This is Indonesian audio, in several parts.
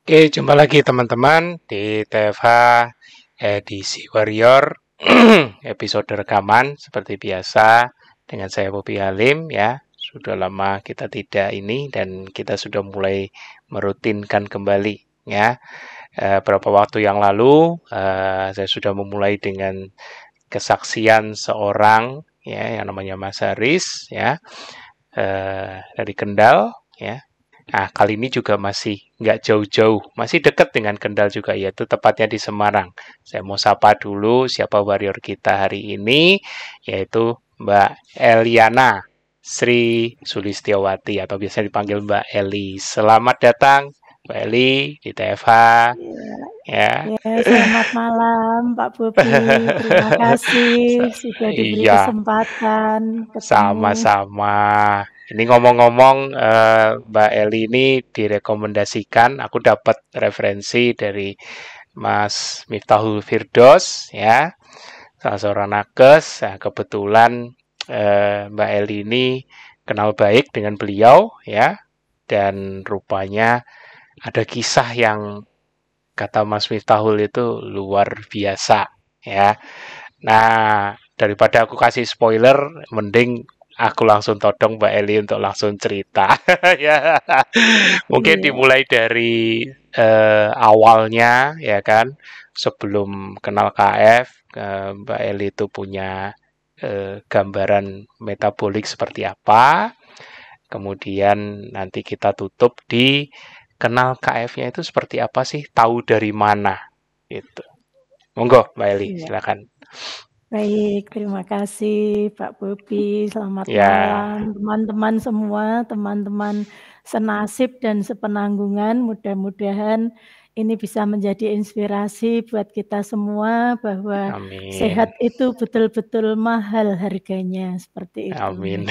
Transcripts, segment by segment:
Oke, jumpa lagi teman-teman di TFH edisi Warrior episode rekaman seperti biasa dengan saya Bobi Halim ya. Sudah lama kita tidak ini dan kita sudah mulai merutinkan kembali ya. Beberapa waktu yang lalu saya sudah memulai dengan kesaksian seorang ya yang namanya Mas Haris ya, dari Kendal ya. Nah, kali ini juga masih nggak jauh-jauh, masih dekat dengan Kendal juga, yaitu tepatnya di Semarang. Saya mau sapa dulu siapa warrior kita hari ini, yaitu Mbak Eliana Sri Sulistiawati atau biasa dipanggil Mbak Eli. Selamat datang Mbak Eli di TFH Ya, ya. ya, selamat malam Pak Bobi. Terima kasih sudah diberi Iya, kesempatan ketemu. sama-sama. Ini ngomong-ngomong, Mbak Eli ini direkomendasikan, aku dapat referensi dari Mas Miftahul Firdos, ya, salah seorang nakes. Nah, kebetulan Mbak Eli ini kenal baik dengan beliau, ya, dan rupanya ada kisah yang kata Mas Miftahul itu luar biasa, ya. Nah, daripada aku kasih spoiler, mending aku langsung todong Mbak Eli untuk langsung cerita. Ya, mungkin Iya, dimulai dari awalnya ya kan. Sebelum kenal KF, Mbak Eli itu punya gambaran metabolik seperti apa. Kemudian nanti kita tutup di kenal KF-nya itu seperti apa sih? Tahu dari mana? Gitu. Monggo, Mbak Eli, iya. silakan. Baik, terima kasih Pak Bobi. Selamat Ya, malam teman-teman semua, teman-teman senasib dan sepenanggungan. Mudah-mudahan ini bisa menjadi inspirasi buat kita semua bahwa sehat amin. itu betul-betul mahal harganya, seperti itu. Amin.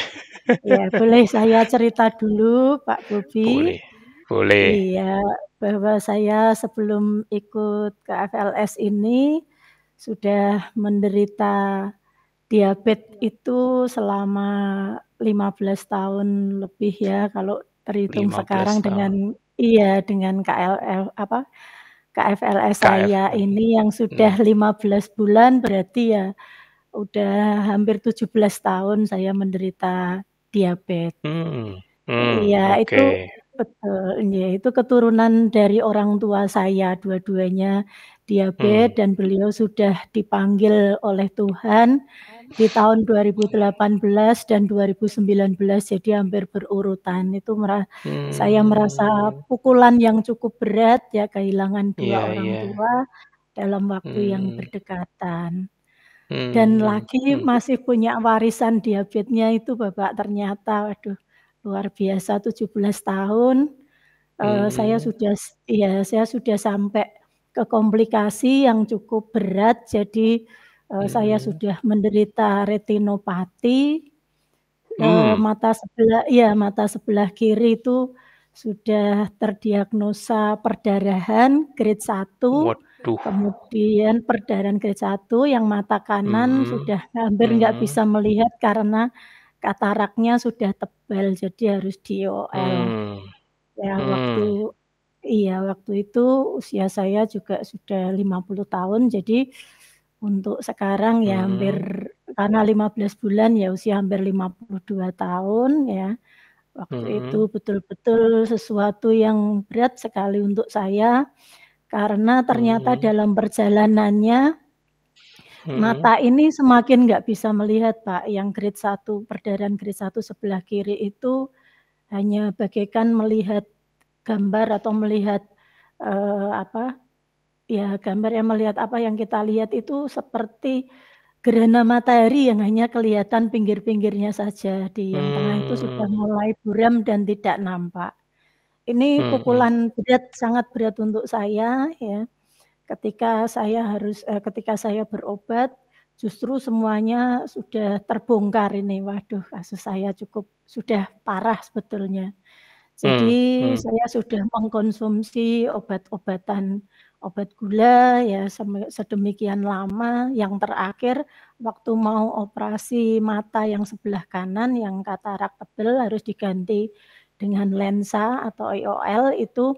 Ya, boleh saya cerita dulu, Pak Bobi? Boleh. Boleh. Iya, bahwa saya sebelum ikut ke FLS ini sudah menderita diabetes itu selama 15 tahun lebih ya, kalau terhitung 15 sekarang dengan tahun. iya dengan KFLS KF. saya ini yang sudah Hmm. 15 bulan berarti ya udah hampir 17 tahun saya menderita diabetes. Hmm. Iya, itu Oke. betul, iya, itu keturunan dari orang tua saya, dua-duanya diabetes Hmm. dan beliau sudah dipanggil oleh Tuhan di tahun 2018 dan 2019, jadi hampir berurutan. Itu saya merasa Hmm. pukulan yang cukup berat ya, kehilangan dua Iya, orang iya. tua dalam waktu yang Hmm. berdekatan. Dan Hmm. lagi Hmm. masih punya warisan diabetesnya itu Bapak, ternyata waduh luar biasa 17 tahun, saya Hmm. sudah saya sudah sampai ke komplikasi yang cukup berat. Jadi, saya Hmm. sudah menderita retinopati, Hmm. mata sebelah kiri itu sudah terdiagnosa perdarahan grade 1. Waduh. Kemudian perdarahan grade 1 yang mata kanan Hmm. sudah hampir nggak Hmm. bisa melihat karena kataraknya sudah tebal, jadi harus di-IOL. Hmm. Ya Hmm. waktu itu usia saya juga sudah 50 tahun, jadi untuk sekarang ya hampir Hmm. karena 15 bulan ya usia hampir 52 tahun ya. Waktu itu Hmm. betul-betul sesuatu yang berat sekali untuk saya, karena ternyata Hmm. dalam perjalanannya Hmm. mata ini semakin nggak bisa melihat, Pak. Yang grade 1 perdarahan grade 1 sebelah kiri itu hanya bagaikan melihat gambar atau melihat, apa, ya gambar yang melihat apa yang kita lihat itu seperti gerhana matahari yang hanya kelihatan pinggir-pinggirnya saja, di yang tengah itu sudah Hmm. mulai buram dan tidak nampak. Ini Hmm. pukulan berat, sangat berat untuk saya ya. Ketika saya berobat, justru semuanya sudah terbongkar ini. Waduh, kasus saya sudah parah sebetulnya. Hmm. Jadi Hmm. saya sudah mengkonsumsi obat gula ya sedemikian lama, yang terakhir waktu mau operasi mata yang sebelah kanan yang katarak tebal harus diganti dengan lensa atau IOL itu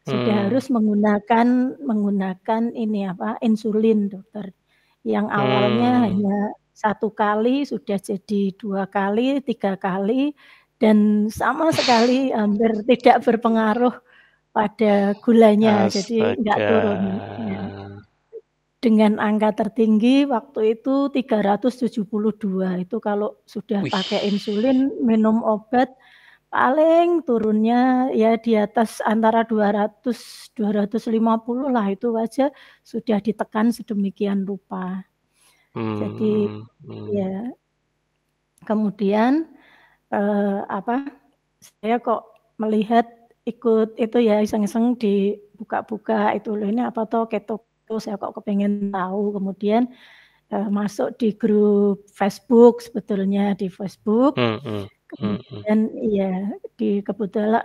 sudah harus menggunakan ini insulin, dokter. Yang awalnya hanya 1 kali sudah jadi 2 kali, 3 kali, dan sama sekali hampir tidak berpengaruh pada gulanya, jadi nggak turun. Ya. Dengan angka tertinggi waktu itu 372, itu kalau sudah pakai insulin, minum obat, paling turunnya ya di atas antara 200, 250 lah, itu aja sudah ditekan sedemikian rupa. Jadi ya kemudian saya kok melihat ikut itu ya iseng-iseng dibuka-buka itu loh, ini apa toh keto, saya kok kepengen tahu, kemudian masuk di grup Facebook, sebetulnya di Facebook. Kemudian iya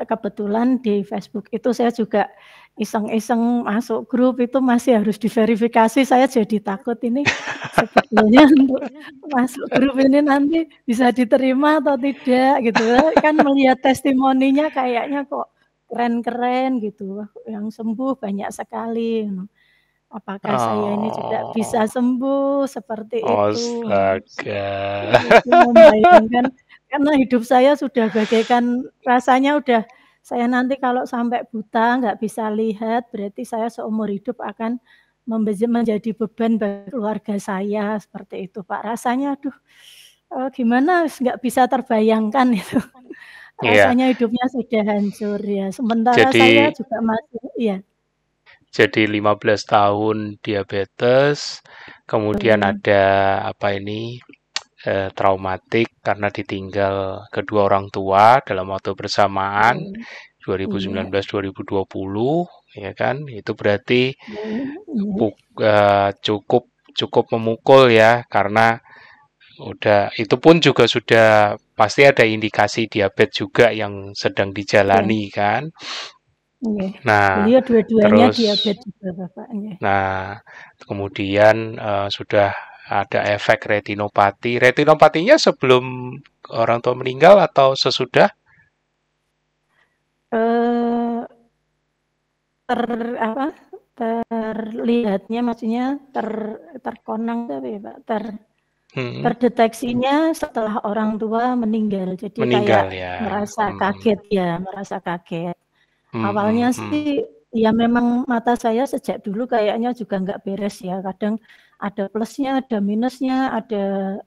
kebetulan di Facebook itu saya juga iseng-iseng masuk grup, itu masih harus diverifikasi, saya jadi takut ini sebetulnya untuk masuk grup ini nanti bisa diterima atau tidak gitu. Kan melihat testimoninya kayaknya kok keren-keren gitu, yang sembuh banyak sekali. Apakah saya ini juga bisa sembuh seperti itu? Itu membayangkan, karena hidup saya sudah bagaikan rasanya udah, saya nanti kalau sampai buta nggak bisa lihat, berarti saya seumur hidup akan menjadi beban bagi keluarga saya, seperti itu Pak. Rasanya aduh, gimana nggak bisa terbayangkan itu. Rasanya hidupnya sudah hancur ya, sementara saya juga masih jadi 15 tahun diabetes, kemudian ada traumatik karena ditinggal kedua orang tua dalam waktu bersamaan 2019-2020, ya kan? Itu berarti cukup memukul ya, karena itu pun juga sudah pasti ada indikasi diabetes juga yang sedang dijalani kan. Nah, beliau dua-duanya diabetes juga bapaknya. Nah, kemudian sudah ada efek retinopati. Retinopatinya sebelum orang tua meninggal atau sesudah? Terlihatnya maksudnya terkonang tapi Pak, terdeteksinya setelah orang tua meninggal. Jadi kayak merasa kaget. Awalnya sih ya memang mata saya sejak dulu kayaknya juga nggak beres ya. Kadang ada plusnya, ada minusnya, ada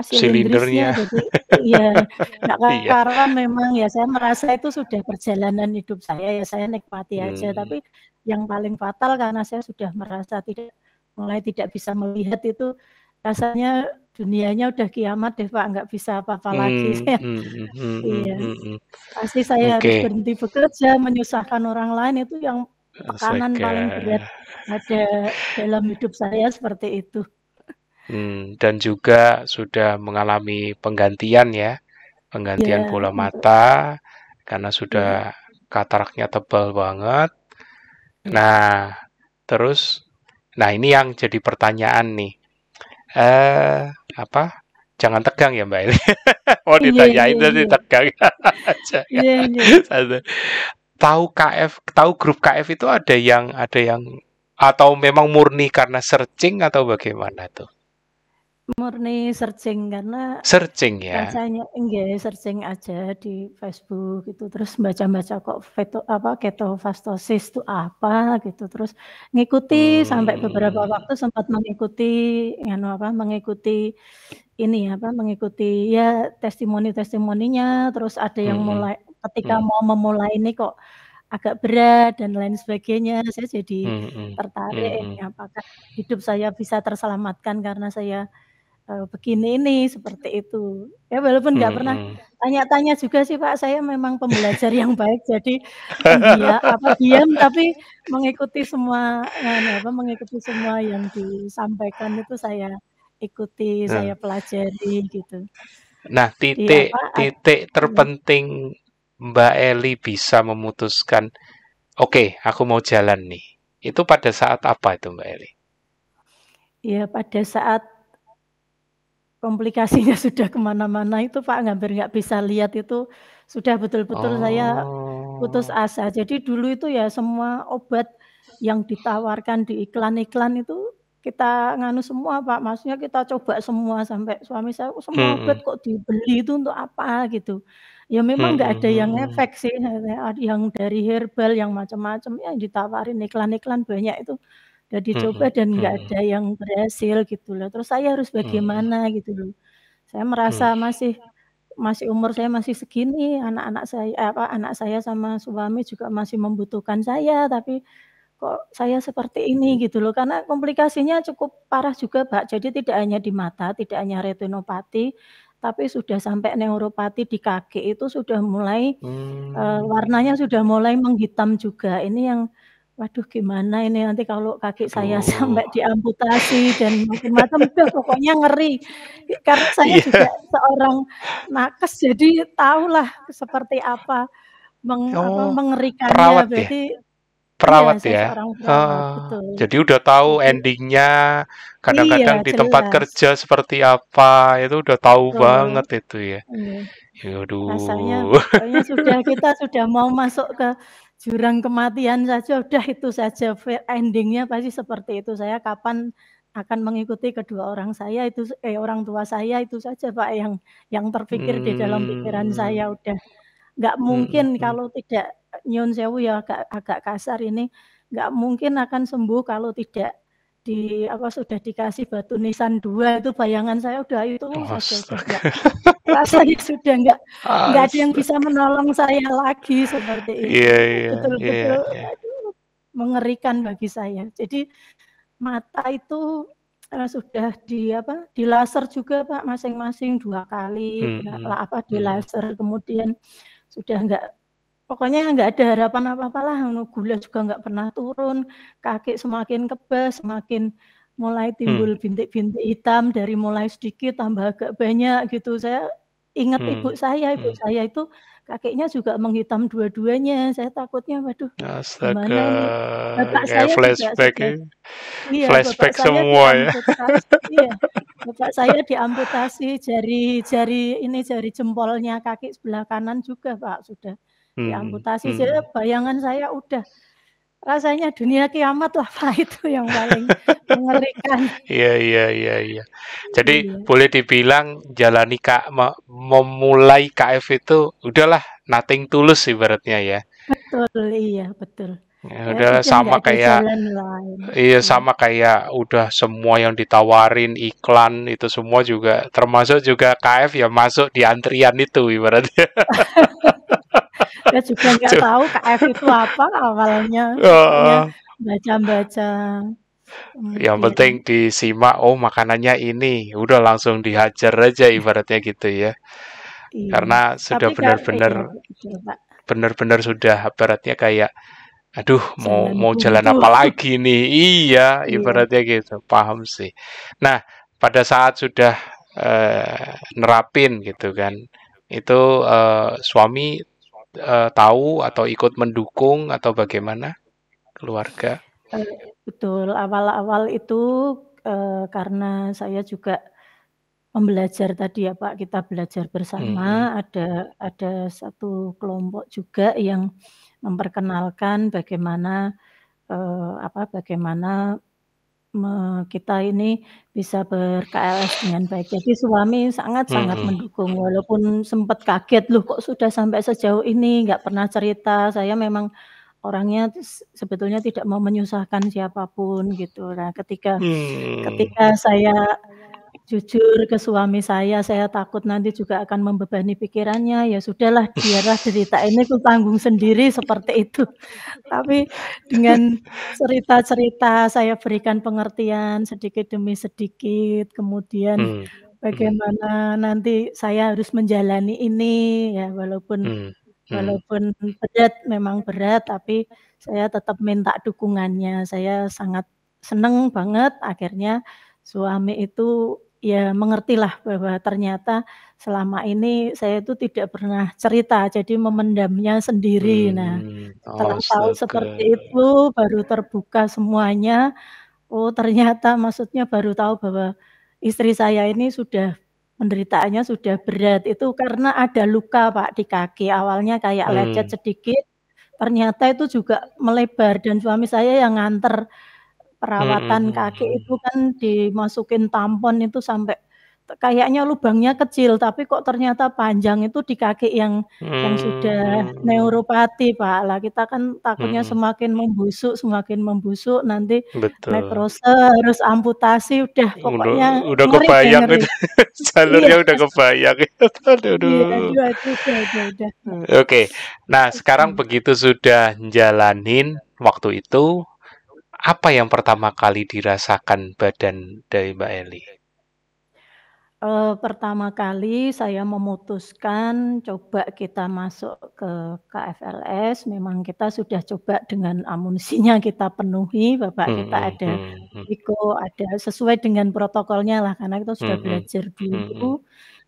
silindrisnya. Jadi ya nggak karuan memang ya. Saya merasa itu sudah perjalanan hidup saya ya, saya nikmati aja. Tapi yang paling fatal karena saya sudah merasa mulai tidak bisa melihat, itu rasanya dunianya udah kiamat deh Pak, nggak bisa apa-apa lagi. Iya. Pasti saya harus berhenti bekerja, menyusahkan orang lain, itu yang tekanan paling berat ada dalam hidup saya, seperti itu. Dan juga sudah mengalami penggantian bola mata, karena sudah kataraknya tebal banget. Nah, terus, ini yang jadi pertanyaan nih. Jangan tegang ya Mbak Eli. Mau ditanyain tadi tegang aja. Tahu grup KF itu ada yang atau memang murni karena searching atau bagaimana tuh? Murni searching, karena searching ya. Rasanya searching aja di Facebook gitu, terus baca-baca kok ketofastosis itu apa gitu, terus ngikuti sampai beberapa waktu sempat mengikuti mengikuti ya testimoninya, terus ada yang mulai ketika mau memulai ini kok agak berat dan lain sebagainya, saya jadi tertarik ini apakah hidup saya bisa terselamatkan karena saya begini ini, seperti itu. Ya walaupun nggak pernah tanya-tanya juga sih Pak, saya memang pembelajar yang baik, jadi diam tapi mengikuti semua yang disampaikan itu saya ikuti, saya pelajari gitu. Nah, titik terpenting Mbak Eli bisa memutuskan, oke, aku mau jalan nih. Itu pada saat apa itu Mbak Eli? Ya pada saat komplikasinya sudah kemana-mana itu Pak, hampir nggak bisa lihat, itu sudah betul-betul saya putus Oh. asa. Jadi dulu itu ya semua obat yang ditawarkan di iklan-iklan itu kita nganu semua, Pak. Maksudnya kita coba semua sampai suami saya, "Semua obat Mhm. kok dibeli itu untuk apa?" Gitu. Ya memang nggak Mhm ada yang mhm. efek sih, yang dari herbal, yang macam-macam, ya ditawarin iklan-iklan banyak itu udah dicoba Mhm dan nggak mhm. ada yang berhasil gitu loh. Terus saya harus Mhm. bagaimana gitu loh. Saya Mhm. merasa masih masih umur saya masih segini, anak saya sama suami juga masih membutuhkan saya, tapi kok saya seperti ini gitu loh. Karena komplikasinya cukup parah juga, Pak. Jadi tidak hanya di mata, tidak hanya retinopati, tapi sudah sampai neuropati di kaki itu sudah mulai, warnanya Mmm. sudah mulai menghitam juga. Ini yang waduh gimana ini nanti kalau kaki saya Aduh. sampai diamputasi dan macam-macam, udah pokoknya ngeri. Karena saya juga Iya. seorang nakes, jadi tahulah seperti apa Oh, mengerikannya. perawat ya? Berarti iya, Perawat saya ya? seorang perawat, Oh, betul. jadi udah tahu Jadi ending-nya, iya, kadang-kadang di tempat jelas, kerja seperti apa, itu udah tahu betul, banget itu ya. iya. Ya Rasanya aduh. pokoknya kita sudah mau masuk ke jurang kematian saja, udah itu saja ending-nya pasti seperti itu. Saya kapan akan mengikuti kedua orang saya itu orang tua saya itu saja, Pak, yang terpikir di dalam pikiran Mmm. saya. Udah nggak Mhm mungkin mhm. kalau tidak nyun sewu ya agak agak kasar ini, nggak mungkin akan sembuh kalau tidak sudah dikasih batu nisan 2 itu bayangan saya udah itu saja, udah Astaga. nggak rasanya sudah nggak ada yang bisa Astaga. menolong saya lagi seperti itu. Iya Itu iya iya betul-betul iya. aduh mengerikan bagi saya. Jadi mata itu, sudah dilaser juga Pak masing-masing 2 kali Mhm mhm. dilaser kemudian sudah pokoknya nggak ada harapan apa-apalah, gula juga nggak pernah turun, kaki semakin kebas, semakin mulai Mmm. timbul bintik-bintik hitam dari mulai sedikit tambah agak banyak gitu. Saya ingat Mmm. ibu Mmm. saya itu kakinya juga menghitam dua-duanya. Saya takutnya, waduh Astaga, gimana ini. Bapak kayak saya juga flashback sudah ya. iya, bapak Flashback saya semua ya. diamputasi iya, bapak saya diamputasi jari jempolnya kaki sebelah kanan juga, Pak, sudah Mhm diamputasi. Jadi mhm. bayangan saya udah rasanya dunia kiamat lah, Pak, itu yang paling mengerikan. Iya iya iya iya. Jadi Iya, boleh dibilang jalani memulai KF itu udahlah nothing tulus ibaratnya ya. betul, iya, betul. Ya Kayak udah udah nggak sama ada kayak jalan lain. iya Iya, sama kayak udah semua yang ditawarin iklan itu semua juga termasuk juga KF ya masuk di antrian itu ibaratnya. saya juga nggak Tuh. tahu KF itu apa awalnya, pokoknya Heeh. baca-baca, Yang kemudian penting disimak, oh makanannya ini, udah langsung dihajar aja ibaratnya gitu ya. iya. Karena sudah Tapi iya, benar-benar betul, Pak, benar-benar sudah ibaratnya kayak aduh mau jalan mau jalan buntu. apa lagi nih? Iya, Iya, ibaratnya gitu. Paham sih. Nah, pada saat sudah nerapin gitu kan. Itu suami tahu atau ikut mendukung atau bagaimana keluarga? betul. Awal-awal itu, karena saya juga pembelajar tadi ya, Pak, kita belajar Mhm. bersama, ada satu kelompok juga yang memperkenalkan bagaimana, bagaimana kita ini bisa ber-KLS dengan baik. Jadi suami sangat-sangat Mhm. mendukung, walaupun sempat kaget, "Loh kok sudah sampai sejauh ini, nggak pernah cerita." Saya memang orangnya sebetulnya tidak mau menyusahkan siapa pun gitu. Nah ketika Hmm. ketika saya jujur ke suami saya takut nanti juga akan membebani pikirannya, ya sudahlah biarlah derita ini kutanggung sendiri seperti itu. Tapi dengan cerita-cerita saya berikan pengertian sedikit demi sedikit, kemudian Hmm. Hmm. bagaimana nanti saya harus menjalani ini, ya walaupun Hmm. Hmm. walaupun berat, memang berat, tapi saya tetap minta dukungannya. Saya sangat seneng banget akhirnya suami itu ya mengertilah bahwa ternyata selama ini saya itu tidak pernah cerita, jadi memendamnya sendiri. Nah, Hmm. setelah tahu Astaga. seperti itu, baru terbuka semuanya, oh ternyata maksudnya baru tahu bahwa istri saya ini sudah penderitaannya sudah berat, itu karena ada luka Pak di kaki, awalnya kayak lecet Hmm. sedikit, ternyata itu juga melebar dan suami saya yang nganter perawatan kaki itu kan dimasukin tampon itu sampai kayaknya lubangnya kecil tapi kok ternyata panjang itu di kaki yang sudah neuropati Pak. Lah kita kan takutnya semakin membusuk nanti Betul. nekrose harus amputasi udah pokoknya Udah ngeri deh, kebayang ngeri. itu. Jalurnya udah kebayang. Iya, aduh, udah. Oke. Nah, sekarang begitu sudah jalanin waktu itu, apa yang pertama kali dirasakan badan dari Mbak Eli? Pertama kali saya memutuskan coba kita masuk ke KFLS, memang kita sudah coba dengan amunisinya kita penuhi, Bapak kita ada Iko, ada sesuai dengan protokolnya lah, karena kita sudah belajar dulu,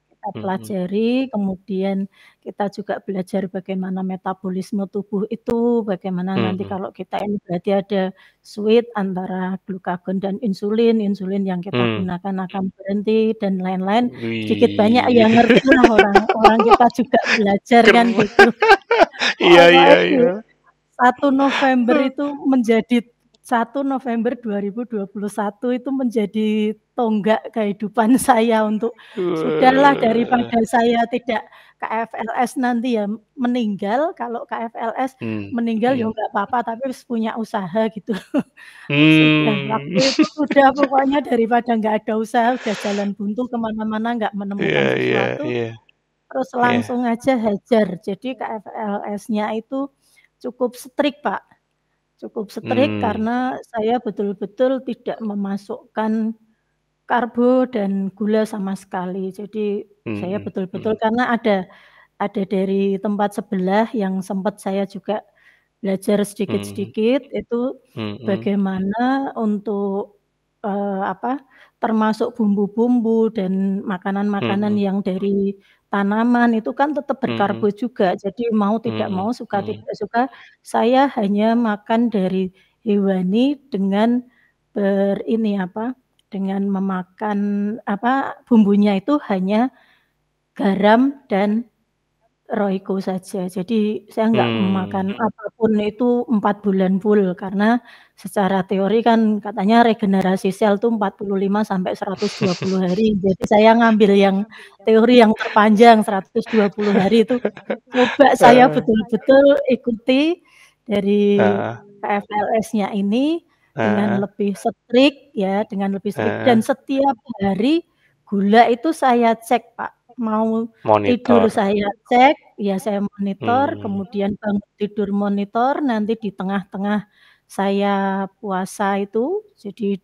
kita pelajari, kemudian kita juga belajar bagaimana metabolisme tubuh itu, bagaimana nanti kalau kita ini berarti ada switch antara glukagon dan insulin yang kita gunakan akan berhenti dan lain-lain. Sedikit banyak ya ngerti lah orang kita juga belajar kan gitu. Iya. 1 November itu menjadi 1 November 2021 itu menjadi tonggak kehidupan saya untuk sudahlah daripada saya tidak KFLS nanti ya meninggal, kalau KFLS meninggal ya enggak apa-apa tapi harus punya usaha gitu. Sudah waktu itu sudah pokoknya daripada enggak ada usaha, udah jalan buntu kemana-mana enggak menemukan sesuatu, terus langsung aja hajar. Jadi KFLS-nya itu cukup strict Pak. Cukup strict karena saya betul-betul tidak memasukkan karbo dan gula sama sekali. Jadi saya betul-betul karena ada dari tempat sebelah yang sempat saya juga belajar sedikit-sedikit itu bagaimana untuk termasuk bumbu-bumbu dan makanan-makanan yang dari tanaman itu kan tetap berkarbo juga. Jadi mau tidak mau, suka tidak suka, saya hanya makan dari hewani dengan dengan memakan bumbunya itu hanya garam dan Royco saja. Jadi saya enggak memakan apapun itu 4 bulan full karena secara teori kan katanya regenerasi sel itu 45 sampai 120 hari. Jadi saya ngambil yang teori yang terpanjang 120 hari itu coba saya betul-betul ikuti dari KFLS-nya ini dengan lebih strict ya, dan setiap hari gula itu saya cek Pak. Mau tidur saya cek, ya saya monitor, kemudian bangun tidur monitor, nanti di tengah-tengah saya puasa itu, jadi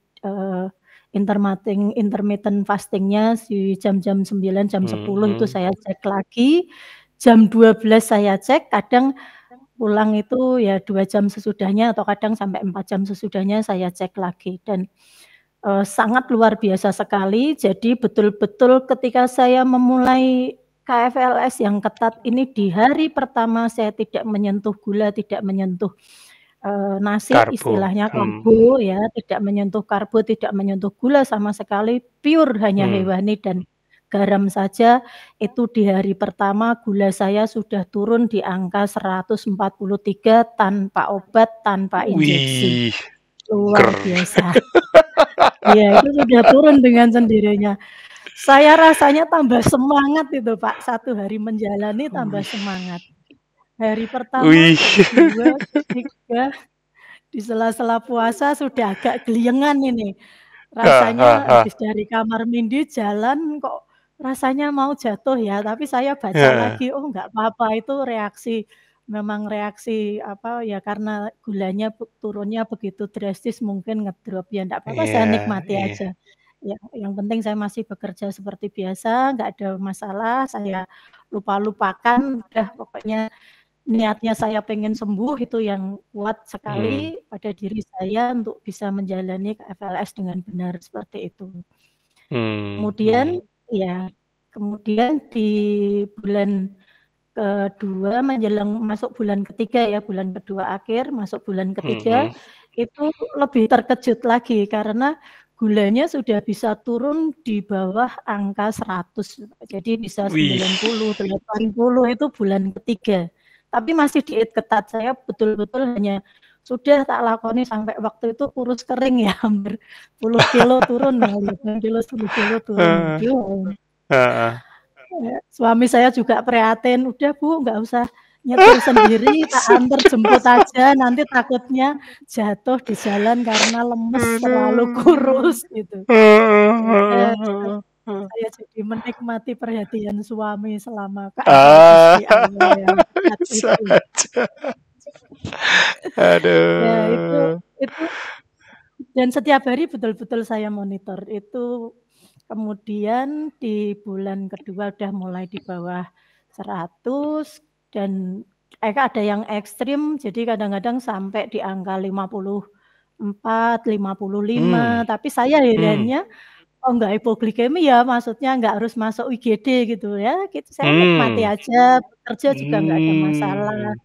intermittent fasting-nya di jam-jam 9, jam 10 itu saya cek lagi, jam 12 saya cek, kadang pulang itu ya 2 jam sesudahnya atau kadang sampai 4 jam sesudahnya saya cek lagi dan sangat luar biasa sekali. Jadi betul-betul ketika saya memulai KFLS yang ketat ini di hari pertama saya tidak menyentuh gula, tidak menyentuh nasi istilahnya karbo ya, tidak menyentuh karbo, tidak menyentuh gula sama sekali, pure hanya hewani dan garam saja. Itu di hari pertama gula saya sudah turun di angka 143 tanpa obat, tanpa injeksi. Luar biasa. Iya, itu sudah turun dengan sendirinya. Saya rasanya tambah semangat itu Pak, 1 hari menjalani tambah semangat. Hari pertama, 2, 3, di sela-sela puasa sudah agak geliengan ini. Rasanya habis dari kamar mandi jalan kok rasanya mau jatuh ya, tapi saya baca lagi, oh enggak apa-apa itu memang reaksi karena gulanya turunnya begitu drastis mungkin ngedrop ya enggak apa-apa saya nikmati aja. Yang penting saya masih bekerja seperti biasa, enggak ada masalah, saya lupakan, udah pokoknya niatnya saya pengen sembuh itu yang kuat sekali pada diri saya untuk bisa menjalani KFLS dengan benar seperti itu. Kemudian di bulan kedua menjelang masuk bulan ketiga ya, bulan kedua akhir masuk bulan ketiga, itu lebih terkejut lagi karena gulanya sudah bisa turun di bawah angka 100, jadi bisa 90, 80 itu bulan ketiga. tapi masih diet ketat. Saya betul-betul hanya sudah tak lakoni sampai waktu itu kurus kering ya, hampir 10 kilo turun ya, 8 kilo, 10 kilo turun. Eh, Aduh, eh, suami saya juga prihatin, "Udah Bu, nggak usah nyetir sendiri, tak antar jemput aja, nanti takutnya jatuh di jalan karena lemes, terlalu kurus," gitu. Ya udah, saya jadi menikmati perhatian suami selama keaklitis Ah, di awal yang saat bisa itu. aja. Ya itu Aduh. itu dan setiap hari betul-betul saya monitor itu. Kemudian di bulan kedua udah mulai di bawah 100 dan ada yang ekstrim, jadi kadang-kadang sampai di angka 54, 55, Hmm, tapi saya hmm, herannya, oh nggak hipoglikemi ya, maksudnya nggak harus masuk IGD gitu ya, gitu. Saya nikmati hmm, aja, bekerja juga nggak ada masalah. hmm,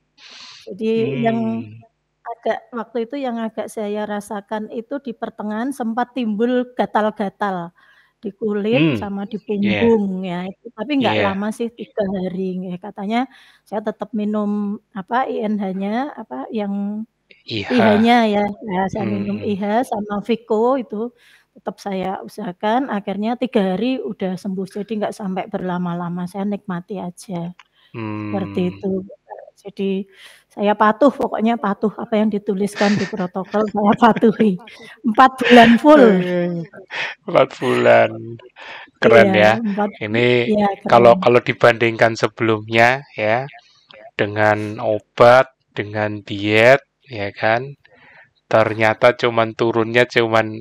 Jadi yang hmm, waktu itu yang agak saya rasakan itu di pertengahan sempat timbul gatal-gatal di kulit hmm, sama di yeah, punggung ya itu, tapi nggak yeah, lama sih 3 hari ya, katanya saya tetap minum apa, INH-nya apa yang iya, IH-nya ya, saya minum hmm, IH sama Vicco itu tetap saya usahakan, akhirnya 3 hari udah sembuh, jadi nggak sampai berlama-lama, saya nikmati aja, seperti hmm. itu. Jadi saya patuh, pokoknya patuh apa yang dituliskan di protokol saya patuhi. 4 bulan full. 4 bulan, keren Iya, ya. 4 Ini iya kalau keren. kalau dibandingkan sebelumnya ya, dengan obat, dengan diet, ya kan, ternyata cuman turunnya cuman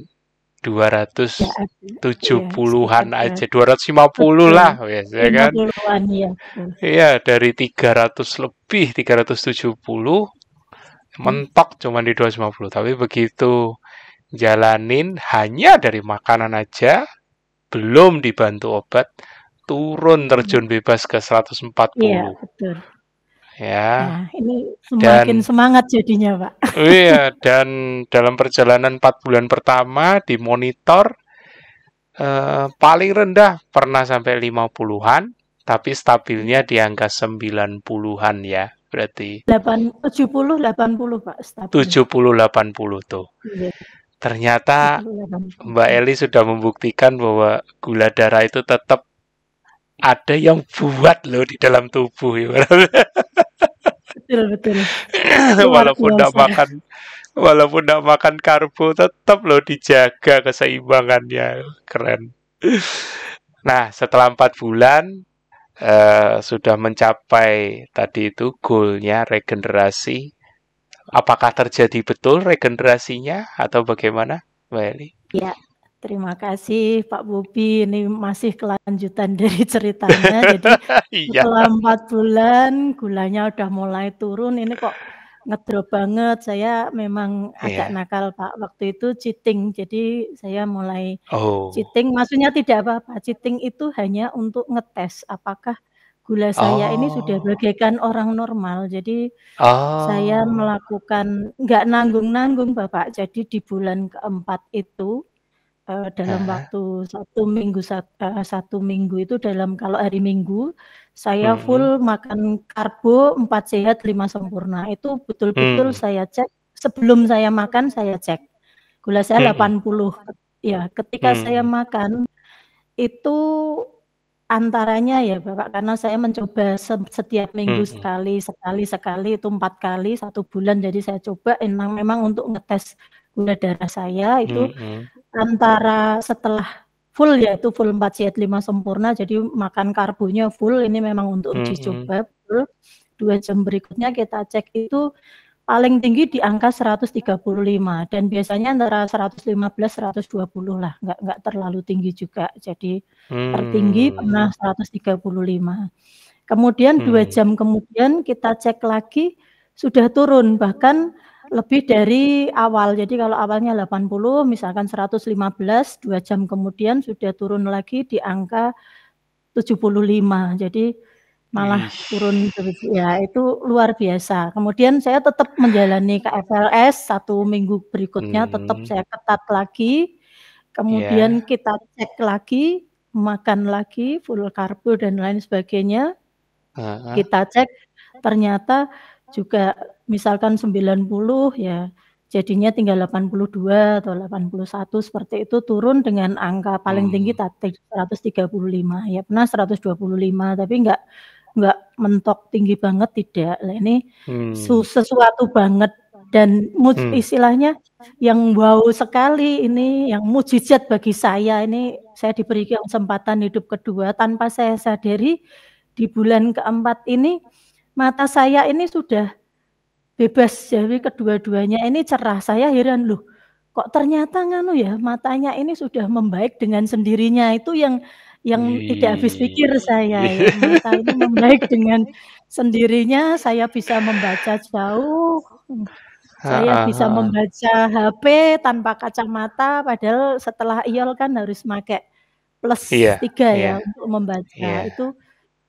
Nggak ada, iya 270-an sekitar aja, 250 betul, lah biasanya kan. 50-an iya betul. Iya, dari 300 lebih, 370 Mmm, mentok cuman di 250. Tapi begitu jalanin hanya dari makanan aja, belum dibantu obat, turun mhm, terjun bebas ke iya 140. betul. Ya, Nah ini semakin dan semangat jadinya Pak. dan dalam perjalanan 4 bulan pertama dimonitor, paling rendah pernah sampai 50-an, tapi stabilnya di angka 90-an ya. Berarti 70, 80 Pak stabil. 70-80 tuh. Iya, Ternyata 70, 80. Mbak Eli sudah membuktikan bahwa gula darah itu tetap ada yang buat loh di dalam tubuh ya. Betul betul, luar Walaupun tidak biasa. makan Walaupun tidak makan karbo, tetap loh dijaga keseimbangannya. Keren. Nah, setelah 4 bulan, sudah mencapai tadi itu goalnya regenerasi. Apakah terjadi betul regenerasinya atau bagaimana, Mbak Eli? Ya, terima kasih Pak Bobi, ini masih kelanjutan dari ceritanya. Jadi Iya. setelah 4 bulan gulanya udah mulai turun, ini kok ngedrop banget. Saya memang agak Iya. nakal Pak, waktu itu cheating. Jadi saya mulai Oh. cheating, maksudnya tidak apa-apa, cheating itu hanya untuk ngetes apakah gula saya ini sudah Oh. bagaikan orang normal. Jadi saya Oh. melakukan nggak nanggung-nanggung Bapak, jadi di bulan keempat itu, dalam Heeh. waktu 1 minggu itu kalau hari Minggu, saya Mhm. full makan karbo 4 sehat 5 sempurna. Itu betul-betul Mhm. saya cek, sebelum saya makan saya cek, gula saya Mhm. 80. Ya, ketika saya Mhm. makan, itu antaranya ya Bapak, karena saya mencoba setiap minggu Mhm. sekali sekali sekali, itu 4 kali 1 bulan, jadi saya coba memang untuk ngetes gula darah saya itu Mhm. antara setelah full ya, itu full 4 sehat 5 sempurna, jadi makan karbonya full, ini memang untuk uji Mhm. coba full, 2 jam berikutnya kita cek itu paling tinggi di angka 135 dan biasanya antara 115, 120 lah, nggak terlalu tinggi juga. Jadi tertinggi Mmm. pernah 135. Kemudian 2 Mhm. jam kemudian kita cek lagi sudah turun, bahkan lebih dari awal. Jadi kalau awalnya 80, misalkan 115, 2 jam kemudian sudah turun lagi di angka 75. Jadi malah Ih. turun ya itu luar biasa. Kemudian saya tetap menjalani KFLS 1 minggu berikutnya tetap Mmm. saya ketat lagi, kemudian Iya. kita cek lagi, makan lagi full karbo dan lain sebagainya. Heeh. Kita cek ternyata juga misalkan 90 ya jadinya tinggal 82 atau 81 seperti itu, turun dengan angka paling tinggi 135 ya pernah 125 tapi nggak mentok tinggi banget tidak. Nah, ini sesuatu banget dan istilahnya yang wow sekali ini, yang mujizat bagi saya ini, saya diberi kesempatan hidup kedua tanpa saya sadari di bulan keempat ini mata saya ini sudah bebas, jadi kedua-duanya ini cerah. Saya heran loh, kok ternyata nganu ya matanya ini sudah membaik dengan sendirinya. Itu yang tidak habis pikir saya ya, mata ini membaik dengan sendirinya. Saya bisa membaca jauh, saya bisa membaca HP tanpa kacamata, padahal setelah IOL kan harus pakai +3 ya untuk membaca. Itu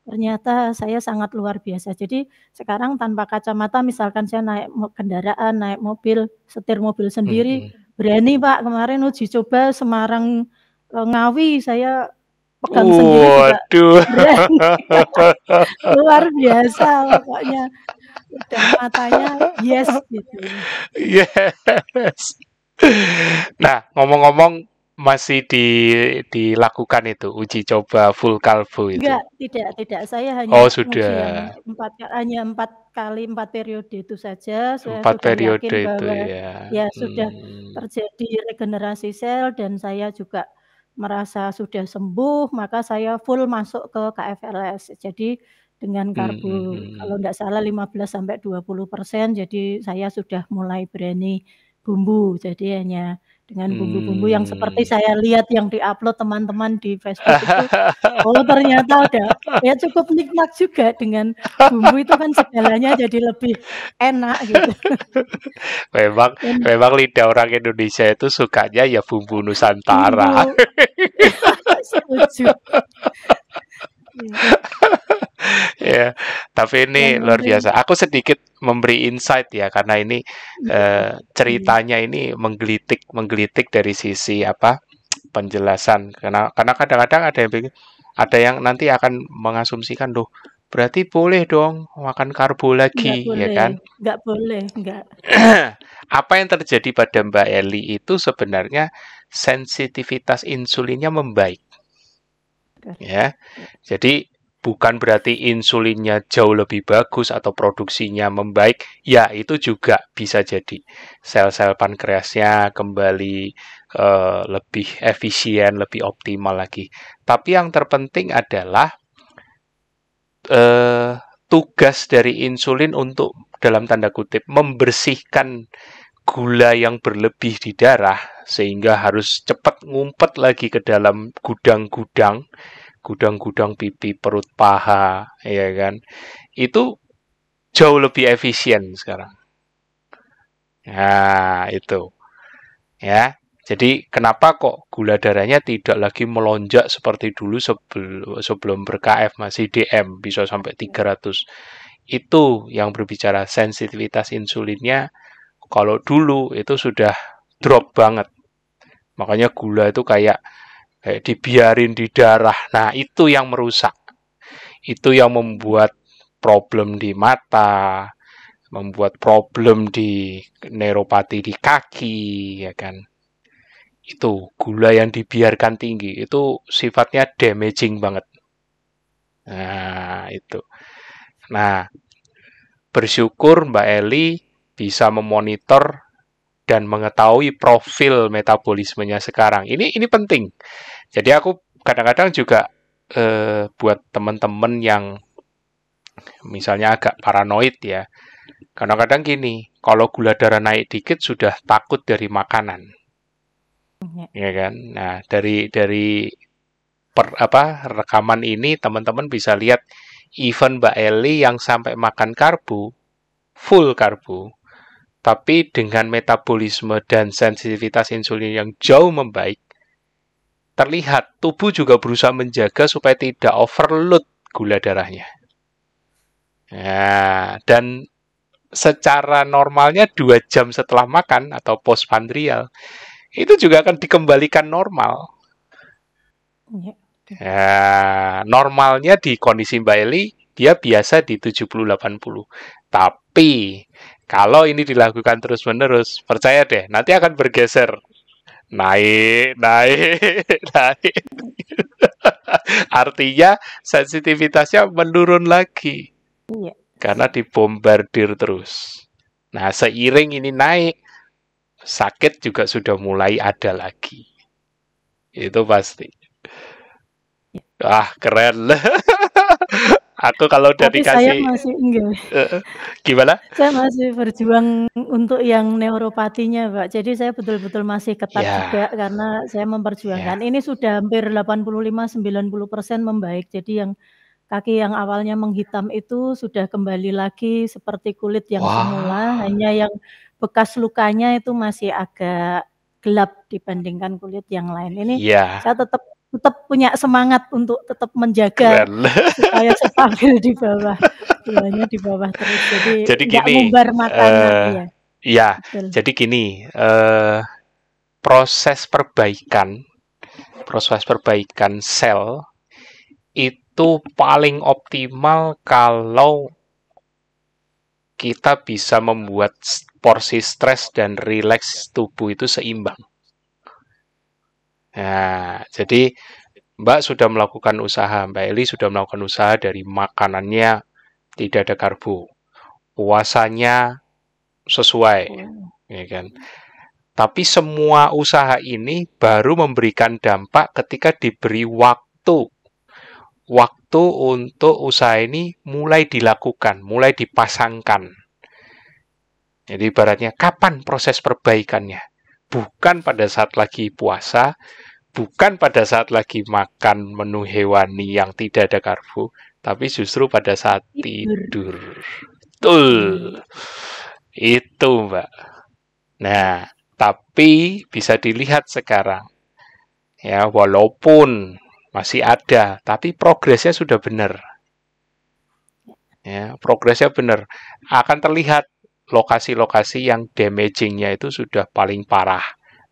ternyata saya sangat luar biasa. Jadi sekarang tanpa kacamata misalkan saya naik kendaraan, naik mobil, setir mobil sendiri, berani Pak. Kemarin uji coba Semarang Ngawi saya pegang sendiri juga berani. Luar biasa pokoknya. Udah matanya yes gitu. Yes. Nah, ngomong-ngomong masih dilakukan itu uji coba full kalbu itu? Enggak, tidak. Saya hanya sudah. Hanya 4 kali 4 periode itu saja. Saya 4 sudah periode yakin itu bahwa ya. Sudah terjadi regenerasi sel dan saya juga merasa sudah sembuh, maka saya full masuk ke KFLS. Jadi dengan karbo kalau enggak salah 15-20%, jadi saya sudah mulai berani bumbu. Jadi hanya dengan bumbu-bumbu yang seperti saya lihat yang di-upload teman-teman di Facebook itu, oh ternyata ya cukup nikmat juga dengan bumbu itu kan segalanya jadi lebih enak gitu. Memang lidah orang Indonesia itu sukanya ya bumbu Nusantara. Setuju. Ya, tapi ini luar biasa. Aku sedikit memberi insight ya karena ini ceritanya ini menggelitik dari sisi penjelasan. Karena kadang-kadang ada yang nanti akan mengasumsikan loh, berarti boleh dong makan karbo lagi, ya kan? Nggak boleh. Apa yang terjadi pada Mbak Eli itu sebenarnya sensitivitas insulinnya membaik. Ya. Jadi bukan berarti insulinnya jauh lebih bagus atau produksinya membaik. Ya, itu juga bisa jadi. Sel-sel pankreasnya kembali lebih efisien, lebih optimal lagi. Tapi yang terpenting adalah tugas dari insulin untuk dalam tanda kutip membersihkan gula yang berlebih di darah sehingga harus cepat ngumpet lagi ke dalam gudang-gudang pipi, perut, paha, ya kan? Itu jauh lebih efisien sekarang. Nah, itu. Ya. Jadi kenapa kok gula darahnya tidak lagi melonjak seperti dulu sebelum ber-KF, masih DM bisa sampai 300. Itu yang berbicara sensitivitas insulinnya. Kalau dulu itu sudah drop banget. Makanya gula itu kayak dibiarin di darah. Nah, itu yang merusak. Itu yang membuat problem di mata, membuat problem di neuropati di kaki, ya kan. Itu gula yang dibiarkan tinggi, itu sifatnya damaging banget. Nah, itu. Nah, bersyukur Mbak Eli bisa memonitor dan mengetahui profil metabolismenya sekarang. Ini penting. Jadi aku kadang-kadang juga buat teman-teman yang misalnya agak paranoid ya. Kadang-kadang gini, kalau gula darah naik dikit sudah takut dari makanan. Ya kan? Nah, dari rekaman ini teman-teman bisa lihat even Mbak Eli yang sampai makan karbo, full karbo, tapi dengan metabolisme dan sensitivitas insulin yang jauh membaik, terlihat tubuh juga berusaha menjaga supaya tidak overload gula darahnya. Nah, dan secara normalnya 2 jam setelah makan atau postprandial itu juga akan dikembalikan normal. Normalnya di kondisi Mbak Eli dia biasa di 70-80. Tapi kalau ini dilakukan terus-menerus, percaya deh, nanti akan bergeser. Naik, naik, naik. Artinya sensitivitasnya menurun lagi. Iya. Karena dibombardir terus. Nah, seiring ini naik, sakit juga sudah mulai ada lagi. Itu pasti. Wah, keren. Aku kalau udah Tapi saya dikasih masih enggak. gimana? Saya masih berjuang untuk yang neuropatinya, Pak. Jadi saya betul-betul masih ketat juga Ya, karena saya memperjuangkan. ya. Ini sudah hampir 85-90% membaik. Jadi yang kaki yang awalnya menghitam itu sudah kembali lagi seperti kulit yang semula, Wah, hanya yang bekas lukanya itu masih agak gelap dibandingkan kulit yang lain. Ini iya, saya tetap punya semangat untuk tetap menjaga keren. supaya stabil di bawah, gulanya di bawah terus. Jadi Jadi nggak gini, ngumbar makanan, iya, ya, betul. jadi gini, proses perbaikan sel itu paling optimal kalau kita bisa membuat porsi stres dan rileks tubuh itu seimbang. Nah, jadi Mbak sudah melakukan usaha, Mbak Eli sudah melakukan usaha dari makanannya tidak ada karbo, puasanya sesuai, ya kan? Tapi semua usaha ini baru memberikan dampak ketika diberi waktu. Waktu untuk usaha ini mulai dilakukan, mulai dipasangkan. Jadi ibaratnya kapan proses perbaikannya? Bukan pada saat lagi puasa, bukan pada saat lagi makan menu hewani yang tidak ada karbo, tapi justru pada saat tidur. Betul. Itu, Mbak. Nah, tapi bisa dilihat sekarang. Ya, walaupun masih ada, tapi progresnya sudah benar. Ya, progresnya benar. Akan terlihat lokasi-lokasi yang damagingnya itu sudah paling parah.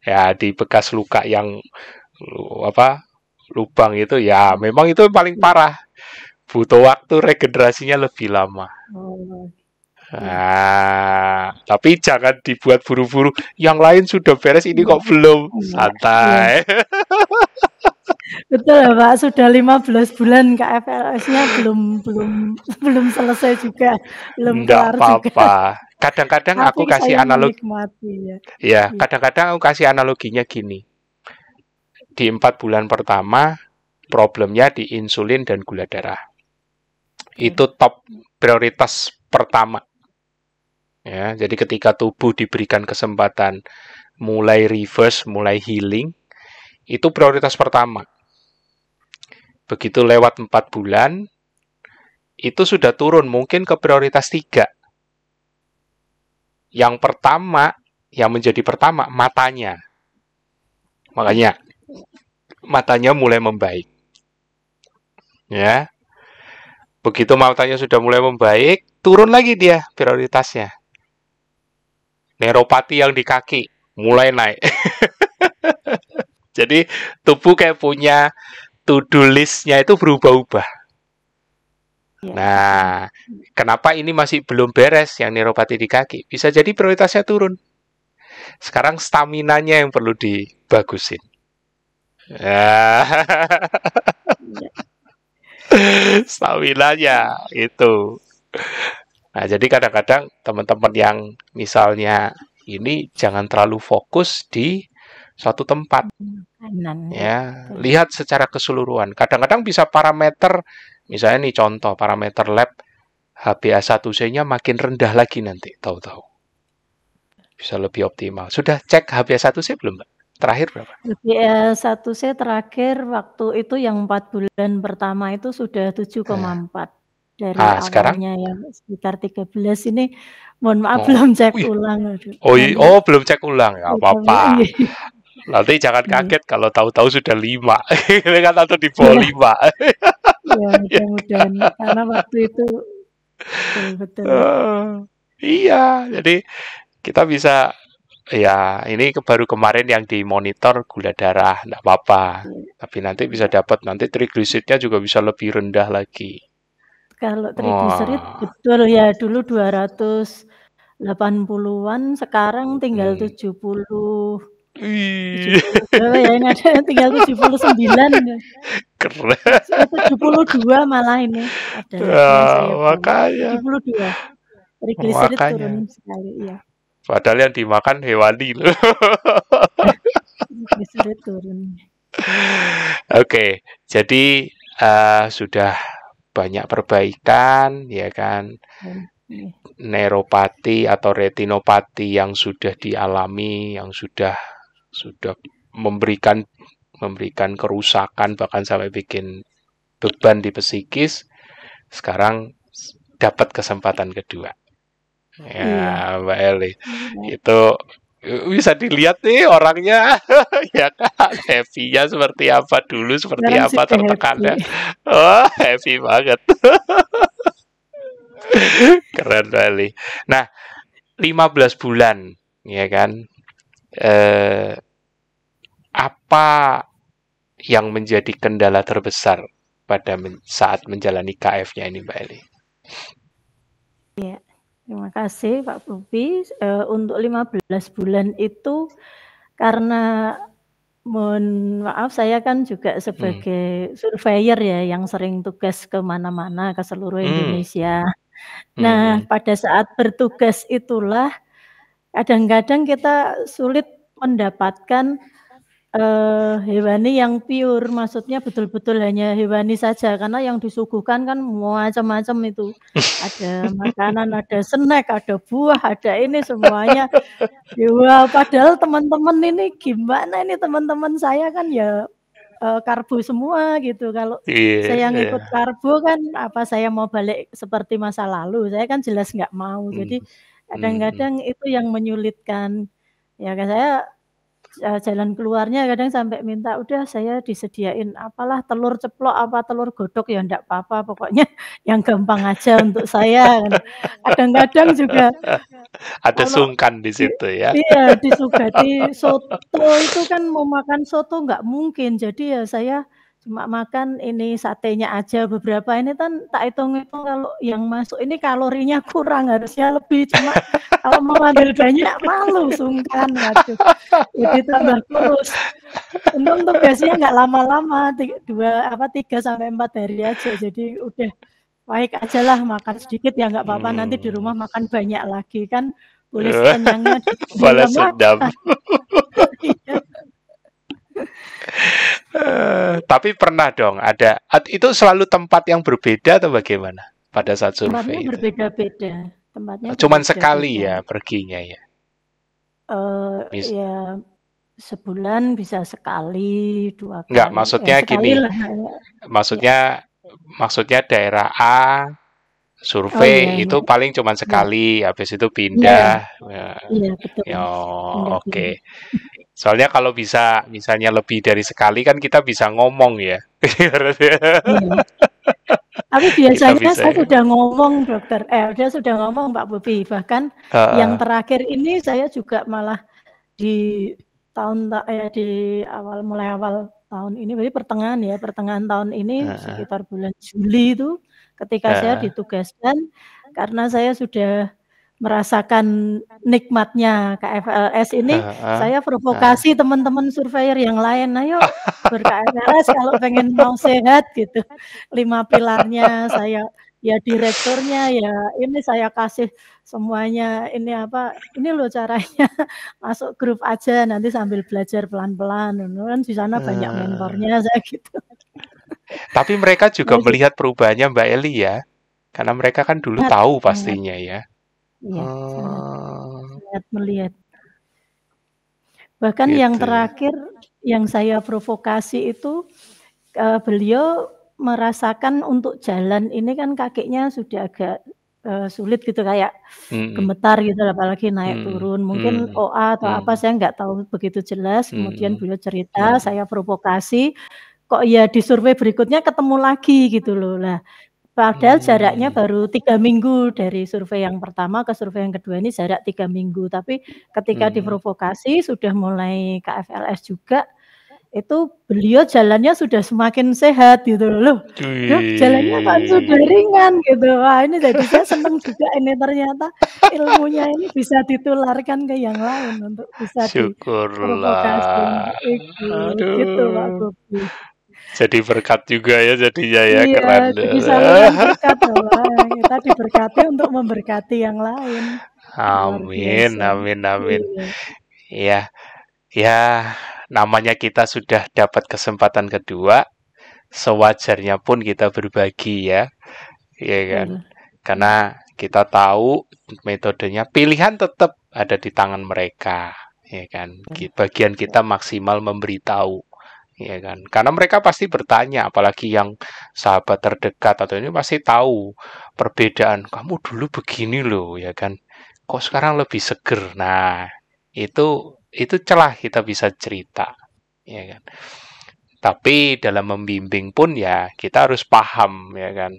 Ya, di bekas luka yang lubang itu ya memang itu yang paling parah. Butuh waktu regenerasinya lebih lama. Nah, tapi jangan dibuat buru-buru. Yang lain sudah beres, ini kok belum. Santai. Betul ya Pak, sudah 15 bulan KFLS-nya belum selesai juga, belum Enggak kelar juga. apa-apa. Kadang-kadang aku Tapi kasih saya analog, menikmati ya. ya, kadang-kadang aku kasih analoginya gini. Di 4 bulan pertama, problemnya di insulin dan gula darah. Itu top prioritas pertama. Ya, jadi ketika tubuh diberikan kesempatan mulai reverse, mulai healing, itu prioritas pertama. Begitu lewat 4 bulan, itu sudah turun mungkin ke prioritas 3. Yang pertama, yang menjadi pertama, matanya. Makanya, matanya mulai membaik. Ya, begitu matanya sudah mulai membaik, turun lagi dia prioritasnya. Neuropati yang di kaki mulai naik. Jadi tubuh kayak punya to-do list-nya itu berubah-ubah. Nah, kenapa ini masih belum beres yang neuropati di kaki? Bisa jadi prioritasnya turun. Sekarang stamina-nya yang perlu dibagusin. Stamina-nya itu. Nah, jadi kadang-kadang teman-teman yang misalnya ini jangan terlalu fokus di suatu tempat. Ya, lihat secara keseluruhan. Kadang-kadang bisa parameter, misalnya nih contoh parameter lab HbA1c-nya makin rendah lagi nanti, tahu-tahu. Bisa lebih optimal. Sudah cek HbA1c belum, Mbak? Terakhir berapa? HbA1c terakhir waktu itu yang 4 bulan pertama itu sudah 7,4. Dari awalnya sekarang? yang sekitar 13 ini, mohon maaf belum cek ulang. Belum cek ulang, ya apa-apa. Nanti jangan kaget kalau tahu-tahu sudah 5. Kan atau di bawah 5. Ya, mudah-mudahan karena waktu itu betul. Iya, jadi kita bisa ya ini baru kemarin yang dimonitor gula darah, enggak apa-apa. Tapi nanti bisa dapat nanti trigliseridnya juga bisa lebih rendah lagi. Kalau trigliserid Wah. betul ya, dulu 280-an, sekarang tinggal 70 Wih, berapa ya, ini ada tinggal 79 ya. keren. 72 malah ini, ada yang Nah, saya bawa, makanya, 72. Trigliserid makanya. turun sekali, iya. Padahal yang dimakan hewani loh. Trigliserid turun. Oke, jadi sudah banyak perbaikan, ya kan? Iya. Neuropati atau retinopati yang sudah dialami, yang sudah memberikan kerusakan bahkan sampai bikin beban di psikis, sekarang dapat kesempatan kedua. Iya. Ya, Mbak Eli, itu bisa dilihat nih orangnya, ya kan, happy-nya seperti apa dulu, seperti Sekarang apa sudah happy. tertekannya. Oh, happy banget. Keren Mbak Eli. Nah, 15 bulan, ya kan, apa yang menjadi kendala terbesar pada saat menjalani KF-nya ini, Mbak Eli? Ya, terima kasih Pak Bobi. Untuk 15 bulan itu karena mohon maaf saya kan juga sebagai surveyor ya yang sering tugas ke mana-mana ke seluruh Indonesia. Nah, pada saat bertugas itulah kadang-kadang kita sulit mendapatkan hewani yang pure, maksudnya betul-betul hanya hewani saja, karena yang disuguhkan kan macam-macam itu. Ada makanan, ada snack, ada buah, ada ini semuanya. Ya, padahal teman-teman ini gimana ini teman-teman saya kan ya karbo semua gitu. Kalau saya ngikut karbo kan apa saya mau balik seperti masa lalu, saya kan jelas nggak mau. Jadi kadang-kadang itu yang menyulitkan. Ya kan saya jalan keluarnya kadang sampai minta, "Udah saya disediain apalah telur ceplok, apa telur godok ya ndak apa-apa, pokoknya yang gampang aja untuk saya." Kadang-kadang juga Ada kalau sungkan di situ ya. iya, disugati soto itu kan mau makan soto nggak mungkin. Jadi ya saya cuma makan ini satenya aja beberapa ini kan tak hitung-hitung kalau yang masuk ini kalorinya kurang, harusnya lebih. Cuma kalau mau ambil banyak malu, sungkan, waduh. Jadi tambah kurus. Untung tugasnya nggak lama-lama, 3 sampai 4 hari aja. Jadi udah baik ajalah makan sedikit ya nggak apa-apa, nanti di rumah makan banyak lagi kan boleh sekenyangnya di Balas dalam dendam. makan. Iya. Tapi pernah dong ada, itu selalu tempat yang berbeda atau bagaimana pada saat Tempatnya survei itu? berbeda-beda. Tempatnya Cuman sekali berbeda-beda. ya perginya ya. Ya sebulan bisa sekali, 2 Enggak, kali, maksudnya sekali gini. lah. Maksudnya daerah A Oh iya, survei iya, itu paling cuman iya, sekali, habis itu iya, pindah. iya betul. Ya, Pindah-pindah. oke. Soalnya kalau bisa misalnya lebih dari sekali kan kita bisa ngomong ya. Iya. Tapi Kita biasanya bisa. saya sudah ngomong dokter, sudah ngomong Pak Bobi, bahkan yang terakhir ini saya juga malah di mulai awal tahun ini, berarti pertengahan tahun ini sekitar bulan Juli itu, ketika saya ditugaskan, karena saya sudah merasakan nikmatnya KFLS ini, saya provokasi teman-teman surveyor yang lain, "Ayo ber-KFLS kalau pengen mau sehat," gitu. 5 pilarnya saya ya direkturnya, ya ini saya kasih semuanya, ini loh caranya, masuk grup aja nanti sambil belajar pelan-pelan, kan di sana banyak mentornya, saya gitu. Tapi mereka juga Saya juga melihat perubahannya Mbak Eli ya. Karena mereka kan dulu sangat tahu sangat, pastinya ya. iya, sangat melihat. Bahkan yang Gitu. terakhir yang saya provokasi itu, beliau merasakan untuk jalan ini kan kakinya sudah agak sulit gitu, kayak gemetar gitu, apalagi naik turun. Mungkin OA atau apa saya nggak tahu begitu jelas. Kemudian beliau cerita, saya provokasi, kok ya di survei berikutnya ketemu lagi gitu loh. Lah, padahal jaraknya baru 3 minggu dari survei yang pertama ke survei yang kedua ini jarak 3 minggu. Tapi ketika diprovokasi sudah mulai KFLS juga, itu beliau jalannya sudah semakin sehat gitu loh. Dok, jalannya kan sudah Wih, ringan gitu. Wah, ini jadi saya senang juga ini ternyata ilmunya ini bisa ditularkan ke yang lain untuk bisa diprovokasi syukurlah. itu, gitu Pak Aduh, Bobi. jadi berkat juga ya jadinya ya, Iya, keren. jadi saluran berkat bahwa kita diberkati untuk memberkati yang lain. Luar Amin, biasa. amin, amin. Iya, Ya, ya, namanya kita sudah dapat kesempatan kedua, sewajarnya pun kita berbagi ya, ya kan? betul. Karena kita tahu metodenya, pilihan tetap ada di tangan mereka, ya kan? Bagian kita maksimal memberitahu, ya kan? Karena mereka pasti bertanya, apalagi yang sahabat terdekat atau ini pasti tahu perbedaan. Kamu dulu begini loh, ya kan? Kok sekarang lebih seger? Nah, itu celah kita bisa cerita, ya kan? Tapi dalam membimbing pun ya kita harus paham, ya kan,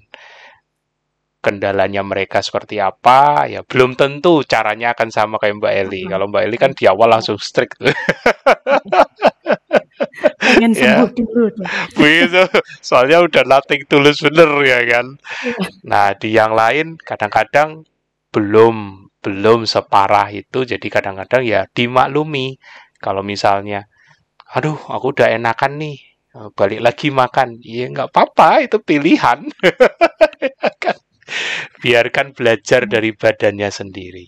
kendalanya mereka seperti apa, ya belum tentu caranya akan sama kayak Mbak Eli. Kalau Mbak Eli kan di awal langsung strict tuh. Pengen sembuh Ya, dulu dong. begitu. Soalnya udah nothing tulus bener ya kan. Iya, Nah, di yang lain kadang-kadang belum belum separah itu, jadi kadang-kadang ya dimaklumi. Kalau misalnya, aduh, aku udah enakan nih, balik lagi makan. Ya nggak apa-apa, itu pilihan. Biarkan belajar dari badannya sendiri.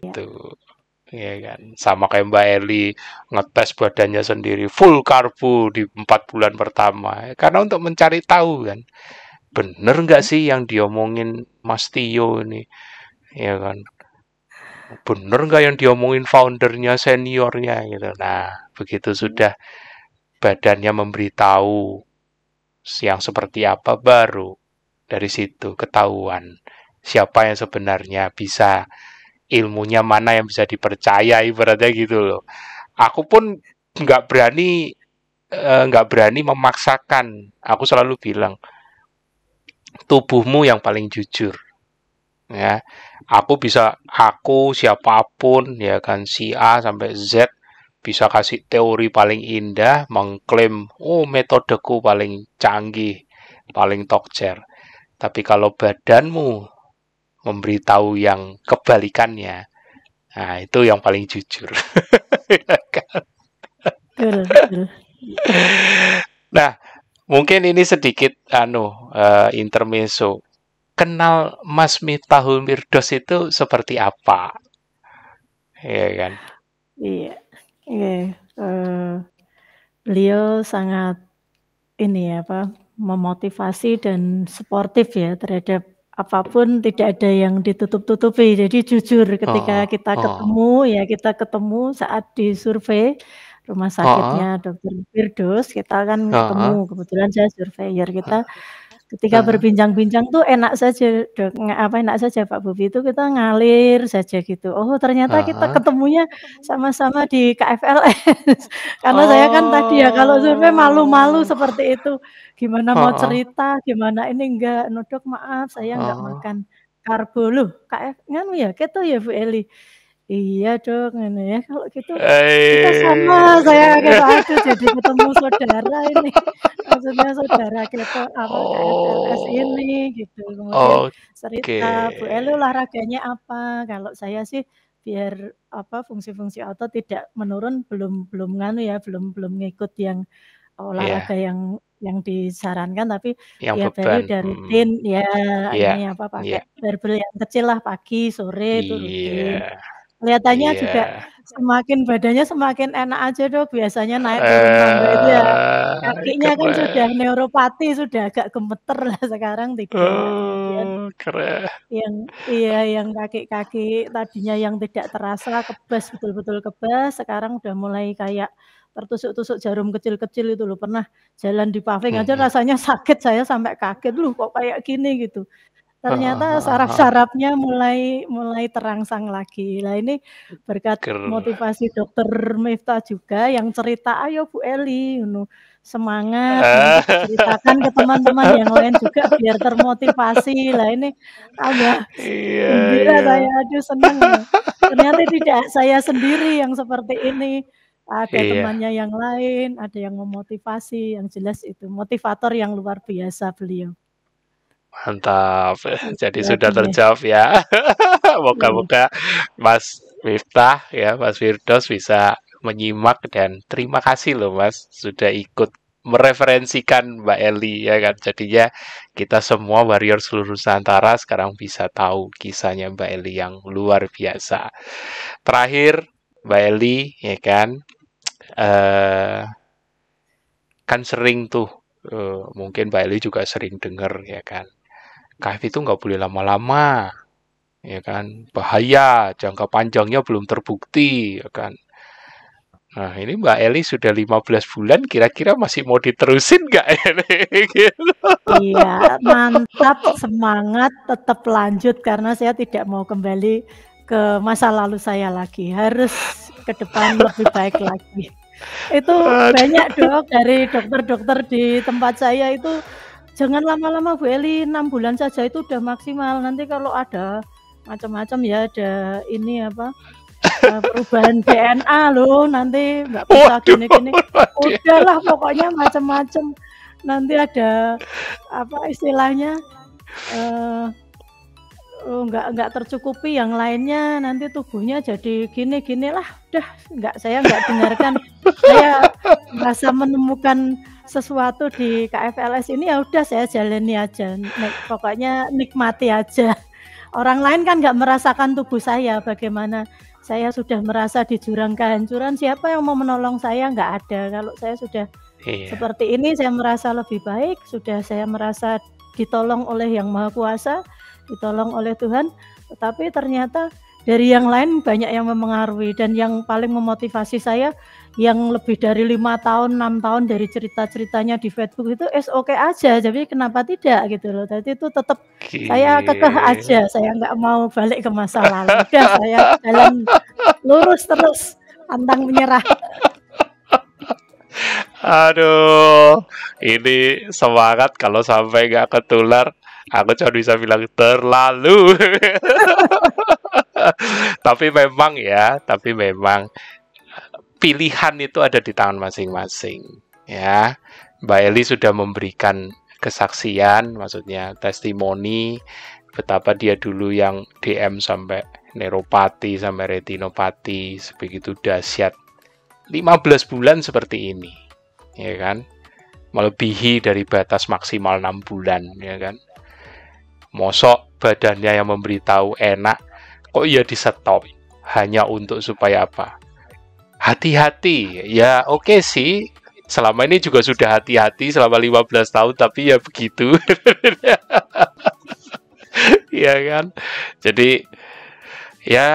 iya. Itu. Ya kan, sama kayak Mbak Eli ngetes badannya sendiri full karbo di 4 bulan pertama, karena untuk mencari tahu kan bener nggak sih yang diomongin Mas Tio ini, ya kan, bener nggak yang diomongin foundernya seniornya gitu. Nah, begitu sudah badannya memberitahu yang seperti apa, baru dari situ ketahuan siapa yang sebenarnya bisa, ilmunya mana yang bisa dipercaya, ibaratnya gitu loh. Aku pun nggak berani nggak berani memaksakan. Aku selalu bilang tubuhmu yang paling jujur, ya. Aku siapapun ya kan, si A sampai Z bisa kasih teori paling indah, mengklaim oh metodeku paling canggih, paling tokcer. Tapi kalau badanmu memberitahu yang kebalikannya, nah itu yang paling jujur. Betul, betul. Nah, mungkin ini sedikit intermezzo. Kenal Mas Miftahul Mirdos itu seperti apa? Ya kan? Iya, iya. Beliau sangat ini ya, apa, memotivasi dan suportif ya terhadap apapun, tidak ada yang ditutup-tutupi. Jadi jujur ketika Oh, kita oh, ketemu, ya kita ketemu saat di survei rumah oh, sakitnya Dokter Firdaus, kita kan ketemu, oh, kebetulan saya surveyor, kita ketika oh, berbincang-bincang tuh enak saja, enak saja Pak Bobi, itu kita ngalir saja gitu. Oh ternyata kita oh, ketemunya sama-sama di KFLS. Karena saya kan tadi ya kalau survei malu-malu oh, seperti itu, gimana mau oh, cerita, gimana ini enggak, "No Dok maaf saya enggak oh. makan karbo." "Loh nganu ya keto ya Bu Eli?" "Iya Dok," ngene ya, "kalau gitu kita sama," saya gitu, aduh jadi ketemu saudara ini, maksudnya saudara keto apa, KFLS Oh, ini gitu. Kemudian oke. cerita, "Bu Eli olahraganya apa?" Kalau saya sih biar apa, fungsi-fungsi otot tidak menurun, belum belum nganu ya, belum belum ngikut yang olahraga Ya, yang disarankan, tapi yang tiap hari beban. udah rutin ya Iya, ini apa, pakai iya, barbel yang kecil lah pagi, sore itu rutin. iya, Kelihatannya iya. juga semakin badannya semakin enak aja Dok, biasanya naik turun tangga itu ya kakinya kan sudah Keren. neuropati, sudah agak gemeter lah, sekarang tidak. Kemudian Oh, keren. yang iya, yang kaki-kaki tadinya yang tidak terasa kebas, betul-betul kebas, sekarang udah mulai kayak tertusuk-tusuk jarum kecil-kecil itu loh, pernah jalan di paving aja Mhm. rasanya sakit, saya sampai kaget, "Loh kok kayak gini?" Gitu. Heeh, Ternyata heeh, heeh. saraf-sarafnya mulai mulai terangsang lagi. Lah ini berkat Ker motivasi Dokter Miftah juga yang cerita, "Ayo Bu Eli," ngono, "semangat," nanti Ah, diceritakan ke teman-teman yang lain juga biar termotivasi. Lah ini tambah iya, gembira iya. saya, aduh seneng. Ternyata tidak saya sendiri yang seperti ini. Ada Iya, temannya yang lain, ada yang memotivasi, yang jelas itu motivator yang luar biasa beliau. mantap. Jadi Itu sudah artinya. terjawab ya. Iya. Moga-moga Mas Miftah ya, Mas Firdaus bisa menyimak dan terima kasih loh Mas sudah ikut mereferensikan Mbak Eli ya kan. Jadinya kita semua warrior seluruh Nusantara sekarang bisa tahu kisahnya Mbak Eli yang luar biasa. Terakhir Mbak Eli ya kan, eh kan sering tuh, mungkin Mbak Eli juga sering dengar ya kan. KF itu nggak boleh lama-lama, ya kan? Bahaya, jangka panjangnya belum terbukti, ya kan? Nah, ini Mbak Eli sudah 15 bulan, kira-kira masih mau diterusin nggak ini? Gitu. Iya, mantap, semangat, tetap lanjut karena saya tidak mau kembali ke masa lalu saya lagi. Harus ke depan lebih baik lagi. Itu banyak Dok, dari dokter-dokter di tempat saya itu, "Jangan lama-lama Bu Eli, 6 bulan saja itu udah maksimal. Nanti kalau ada macam-macam ya, ada ini apa, perubahan DNA loh, nanti nggak bisa Waduh, gini-gini." waduh. Udahlah pokoknya macam-macam. Nanti ada apa istilahnya, eee nggak tercukupi yang lainnya, nanti tubuhnya jadi gini lah, udah saya nggak dengarkan. Saya merasa menemukan sesuatu di KFLS ini, ya udah saya jalani aja, pokoknya nikmati aja. Orang lain kan nggak merasakan tubuh saya, bagaimana saya sudah merasa di jurang kehancuran, siapa yang mau menolong saya? Nggak ada. Kalau saya sudah Iya, seperti ini, saya merasa lebih baik, sudah saya merasa ditolong oleh Yang Maha Kuasa, ditolong oleh Tuhan, tetapi ternyata dari yang lain banyak yang memengaruhi dan yang paling memotivasi saya yang lebih dari 5 tahun, 6 tahun dari cerita-ceritanya di Facebook itu oke aja, jadi kenapa tidak gitu loh. Jadi itu tetap saya kekeh aja, gila. saya nggak mau balik ke masa lalu. Udah saya jalan lurus terus, pantang menyerah. Aduh, ini semangat kalau sampai nggak ketular. Aku cuma bisa bilang terlalu. Tapi memang pilihan itu ada di tangan masing-masing. Ya, Mbak Eli sudah memberikan kesaksian, maksudnya testimoni betapa dia dulu yang DM sampai neuropati, sampai retinopati, sebegitu dahsyat. 15 bulan seperti ini, ya kan? Melebihi dari batas maksimal 6 bulan, ya kan? Mosok badannya yang memberitahu enak, kok ya di stop? Hanya untuk supaya apa? Hati-hati. Ya oke sih, selama ini juga sudah hati-hati selama 15 tahun, tapi ya begitu. Ya kan? Jadi ya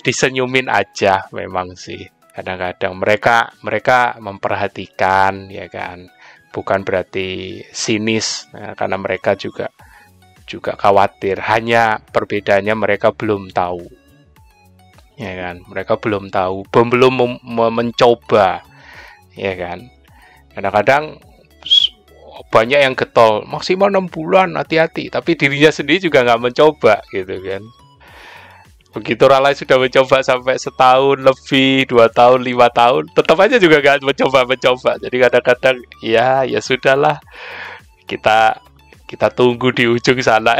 disenyumin aja memang sih. Kadang-kadang mereka memperhatikan ya kan. Bukan berarti sinis ya, karena mereka juga khawatir. Hanya perbedaannya mereka belum tahu. Ya kan? Mereka belum tahu, belum mencoba. Ya kan? Kadang-kadang banyak yang getol, maksimal 6 bulan, hati-hati. Tapi dirinya sendiri juga nggak mencoba gitu kan. Begitu orang lain sudah mencoba sampai setahun lebih, 2 tahun, 5 tahun, tetap aja juga gak mencoba. Jadi kadang-kadang ya sudahlah, kita kita tunggu di ujung sana.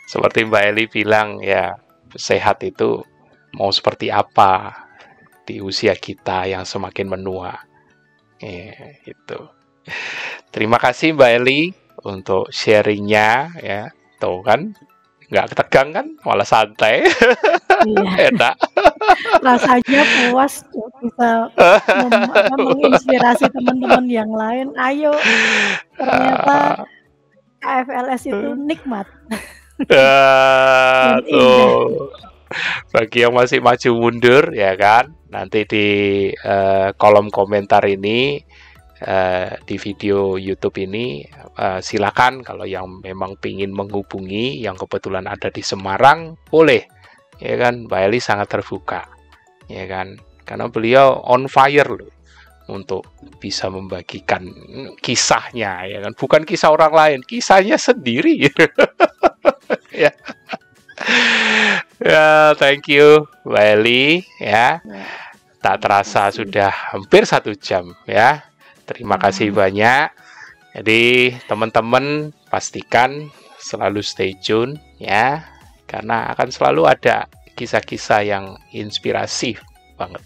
Seperti Mbak Eli bilang ya, sehat itu mau seperti apa di usia kita yang semakin menua. Itu. Terima kasih Mbak Eli untuk sharingnya ya. Tuh kan, nggak tegang kan, malah santai. Iya. Enak. Rasanya puas bisa menginspirasi teman-teman yang lain. Ayo, ternyata KFLS itu nikmat dan indah. Tuh. Bagi yang masih maju mundur ya kan, nanti di kolom komentar ini di video YouTube ini silakan kalau yang memang ingin menghubungi yang kebetulan ada di Semarang boleh ya kan. Mbak Eli sangat terbuka ya kan, karena beliau on fire loh untuk bisa membagikan kisahnya ya kan, bukan kisah orang lain, kisahnya sendiri. Ya Ya, thank you, Mbak Eli. Ya, Ya, tak terasa kasih. sudah hampir 1 jam ya. Terima kasih banyak. Jadi teman-teman pastikan selalu stay tune ya, karena akan selalu ada kisah-kisah yang inspiratif banget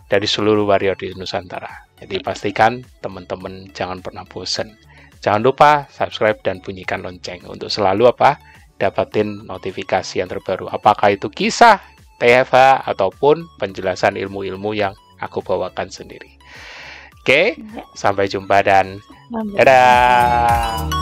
dari seluruh warrior di Nusantara. Jadi pastikan teman-teman jangan pernah bosan. Jangan lupa subscribe dan bunyikan lonceng untuk selalu dapatin notifikasi yang terbaru. Apakah itu kisah, TFH, ataupun penjelasan ilmu-ilmu yang aku bawakan sendiri. Oke, sampai jumpa dan dadah.